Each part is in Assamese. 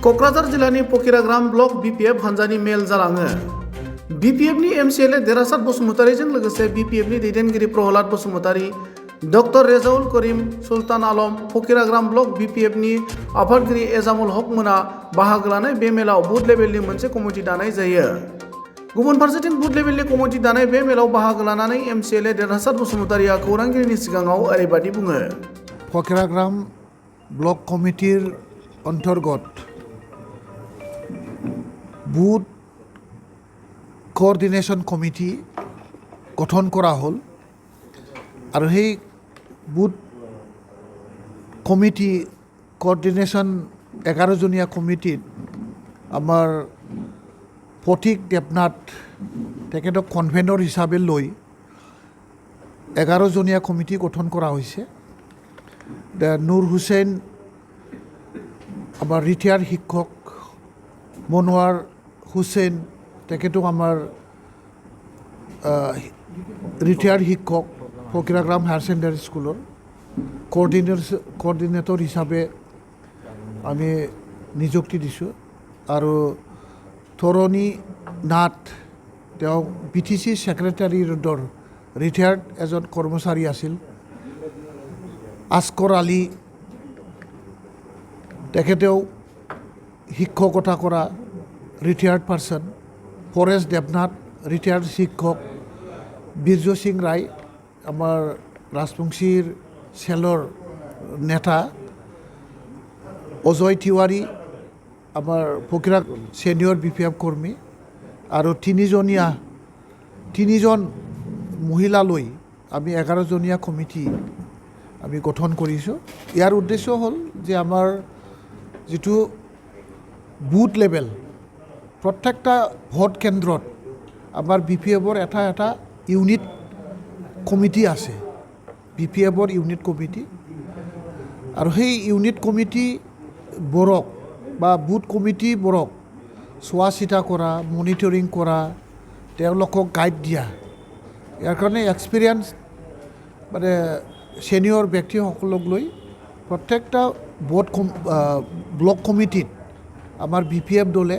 क'क्राझार जिल्लानि पकिराग्राम ब्लक बिपिएफ हान्जानि मेल जालाङो। बिपिएफनि एमसिएलए देरहासार बसुमतारीजों लोगोसे बिपिएफनि दैदेनगिरि प्रहलाद बसुमतारी, डक्टर रेजाउल करिम, सुल्तान आलम, पकिराग्राम ब्लक बिपिएफनि आफादगिरि एजामुल हक मोना बाहागो लानाय बे मेलाव बुथ लेभेलनि मोनसे कमिटि दानाय जायो। गुबुन फारसेथिं बुथ लेभेलनि कमिटि दानाय बे मेलाव बाहागो लानानै एमसिएलए देरहासार बसुमतारीया खौरांगिरिनि सिगाङाव ओरैबादि बुङो। पकिराग्राम ब्लक कमिटिर अंतर्गत বুথ কোঅর্ডিনেশন কমিটি গঠন করা হল আর সেই বুথ কমিটি কোঅর্ডিনেশন 11 জনীয়া কমিটিত আমার প্রতীক দেবনাথ তেখেতক কনভেনর হিসাবে লৈ 11 জনীয়া কমিটি গঠন করা হয়েছে। নূর হুসেন আমার রিটায়ার শিক্ষক, মনোয়ার হুসেন তেখেতক আমার রিটায়ার শিক্ষক পকিরাগ্রাম হায়ার সেকেন্ডারি স্কুলের কোঅর্ডিনেটর হিসাবে আমি নিযুক্তি দিছোঁ। আর তরণী নাথ তেওঁ বিটিসি সেক্রেটারি ৰোডৰ ৰিটায়াৰ্ড এজন কৰ্মচাৰী আছিল। আস্কৰ আলী তেখেতেও শিক্ষকতা কৰা retired person. Paresh Debnath retired শিক্ষক। বীর্য সিং রায় আমার রাজবংশীর সেলর নেতা। অজয় তিওয়ারি আমার পকিরা সিনিয়র বিপিএফ কর্মী। আর তিনিজন মহিলা লৈ আমি 11 জনীয়া কমিটি আমি গঠন কৰিছোঁ। ইয়াৰ উদ্দেশ্য হ'ল যে আমাৰ যিটো বুথ লেভেল প্রত্যেকটা ভোট কেন্দ্রত আমার বিপিএফর এটা ইউনিট কমিটি আছে, বিপিএফর ইউনিট কমিটি। আর সেই ইউনিট কমিটি বোরক বা বুথ কমিটি বোরক চোৱা চিতা কৰা, মনিটৰিং কৰা, তেওঁলোকক গাইড দিয়া। ইয়াৰ কাৰণে এক্সপিৰিয়েঞ্চ মানে সিনিয়ৰ ব্যক্তিসকলক লৈ প্ৰত্যেকটা ব্লক কমিটিত আমাৰ বিপিএফ দলে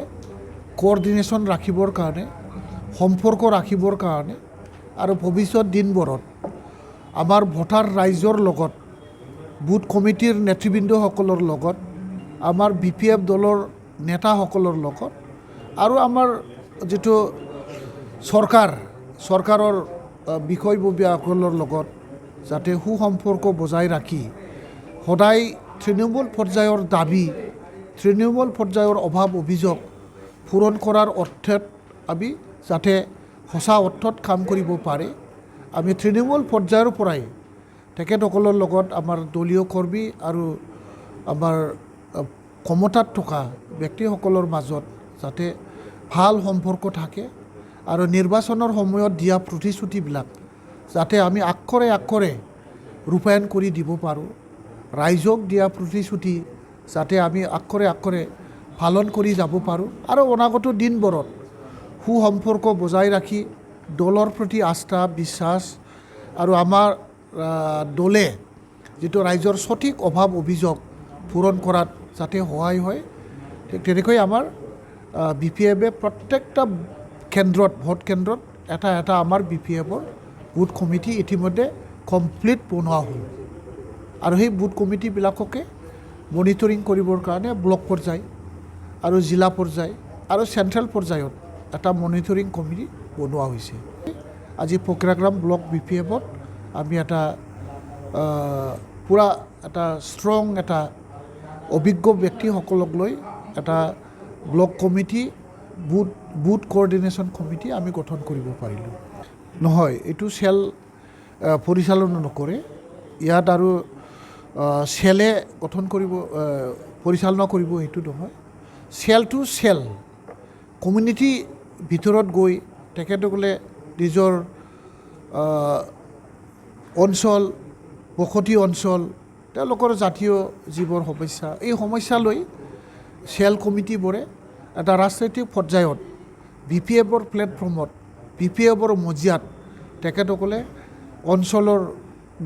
কোঅৰ্ডিনেশন ৰাখিবৰ কাৰণে, সম্পৰ্ক ৰাখিবৰ কাৰণে আৰু ভৱিষ্যত দিনবোৰত আমাৰ ভোটাৰ ৰাইজৰ লগত, বুথ কমিটিৰ নেতৃবৃন্দসকলৰ লগত, আমাৰ বিপিএফ দলৰ নেতাসকলৰ লগত আৰু আমাৰ যিটো চৰকাৰৰ বিষয়ববীয়াসকলৰ লগত যাতে সুসম্পৰ্ক বজাই ৰাখি সদায় তৃণমূল পৰ্যায়ৰ দাবী, তৃণমূল পৰ্যায়ৰ অভাৱ অভিযোগ পূৰণ কৰাৰ অৰ্থত আমি যাতে সঁচা অৰ্থত কাম কৰিব পাৰে, আমি তৃণমূল পৰ্যায়ৰ পৰাই তেখেতসকলৰ লগত আমাৰ দলীয় কৰ্মী আৰু আমাৰ ক্ষমতাত থকা ব্যক্তিসকলৰ মাজত যাতে ভাল সম্পৰ্ক থাকে আৰু নিৰ্বাচনৰ সময়ত দিয়া প্ৰতিশ্ৰুতিবিলাক যাতে আমি আক্ষৰে ৰূপায়ণ কৰি দিব পাৰোঁ, ৰাইজক দিয়া প্ৰতিশ্ৰুতি যাতে আমি আক্ষৰে পালন কৰি যাব পাৰোঁ আৰু অনাগত দিনবোৰত সুসম্পৰ্ক বজাই ৰাখি দলৰ প্ৰতি আস্থা বিশ্বাস আৰু আমাৰ দলে যিটো ৰাইজৰ সঠিক অভাৱ অভিযোগ পূৰণ কৰাত যাতে সহায় হয়, ঠিক তেনেকৈ আমাৰ বিপিএফে প্ৰত্যেকটা কেন্দ্ৰত, ভোট কেন্দ্ৰত এটা আমাৰ বিপিএফৰ বুথ কমিটি ইতিমধ্যে কমপ্লিট বনোৱা হ'ল। আৰু সেই বুথ কমিটিবিলাককে মনিটৰিং কৰিবৰ কাৰণে ব্লক পৰ্যায় আৰু জিলা পৰ্যায় আৰু চেণ্ট্ৰেল পৰ্যায়ত এটা মনিটৰিং কমিটি বনোৱা হৈছে। আজি পকিৰাগ্ৰাম ব্লক বিপিএফত আমি এটা পূৰা এটা ষ্ট্ৰং এটা অভিজ্ঞ ব্যক্তিসকলক লৈ এটা block committee, booth coordination committee আমি গঠন কৰিব পাৰিলোঁ। নহয়, এইটো চেল পৰিচালনা নকৰে। ইয়াত আৰু চেলে গঠন কৰিব, পৰিচালনা কৰিব এইটো নহয়। চেল টু চেল কমিউনিটি ভিতৰত গৈ তেখেতসকলে নিজৰ অঞ্চল, বসতি অঞ্চল, তেওঁলোকৰ জাতীয় যিবোৰ সমস্যা, এই সমস্যা লৈ চেল কমিটিবোৰে এটা ৰাজনৈতিক পৰ্যায়ত বিপিএফৰ প্লেটফৰ্মত, বিপিএফৰ মজিয়াত তেখেতসকলে অঞ্চলৰ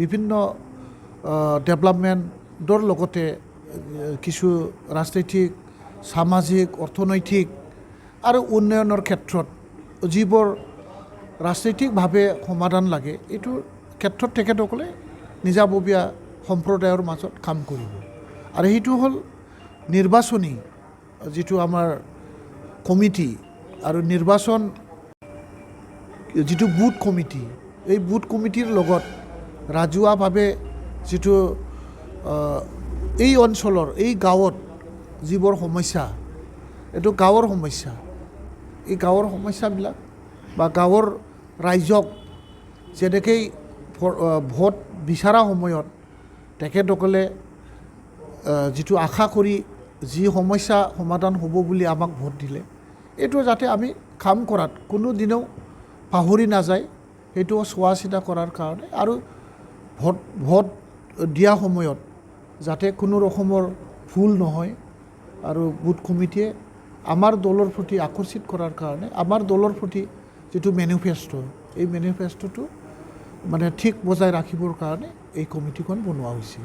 বিভিন্ন ডেভেলপমেণ্টৰ লগতে কিছু ৰাজনৈতিক সামাজিক অৰ্থনৈতিক আৰু উন্নয়নৰ ক্ষেত্ৰত যিবোৰ ৰাজনৈতিকভাৱে সমাধান লাগে এইটো ক্ষেত্ৰত তেখেতসকলে নিজাববীয়া সম্প্ৰদায়ৰ মাজত কাম কৰিব আৰু সেইটো হ'ল নিৰ্বাচনী যিটো আমাৰ কমিটি আৰু নিৰ্বাচন যিটো বুথ কমিটি এই বুথ কমিটিৰ লগত ৰাজহুৱাভাৱে যিটো এই অঞ্চলৰ এই গাঁৱত যিবোৰ সমস্যা এইটো গাঁৱৰ সমস্যা এই গাঁৱৰ সমস্যাবিলাক বা গাঁৱৰ ৰাইজক যেনেকৈ ভোট বিচৰা সময়ত তেখেতসকলে যিটো আশা কৰি যি সমস্যা সমাধান হ'ব বুলি আমাক ভোট দিলে এইটো যাতে আমি কাম কৰাত কোনো দিনেও পাহৰি নাযায় সেইটো চোৱা চিতা কৰাৰ কাৰণে আৰু ভোট দিয়া সময়ত যাতে কোনো ৰকমৰ ভুল নহয় আৰু বুথ কমিটিয়ে আমাৰ দলৰ প্ৰতি আকৰ্ষিত কৰাৰ কাৰণে আমাৰ দলৰ প্ৰতি যিটো মেনিফেষ্টো এই মেনিফেষ্টোটো মানে ঠিক বজাই ৰাখিবৰ কাৰণে এই কমিটিখন বনোৱা হৈছে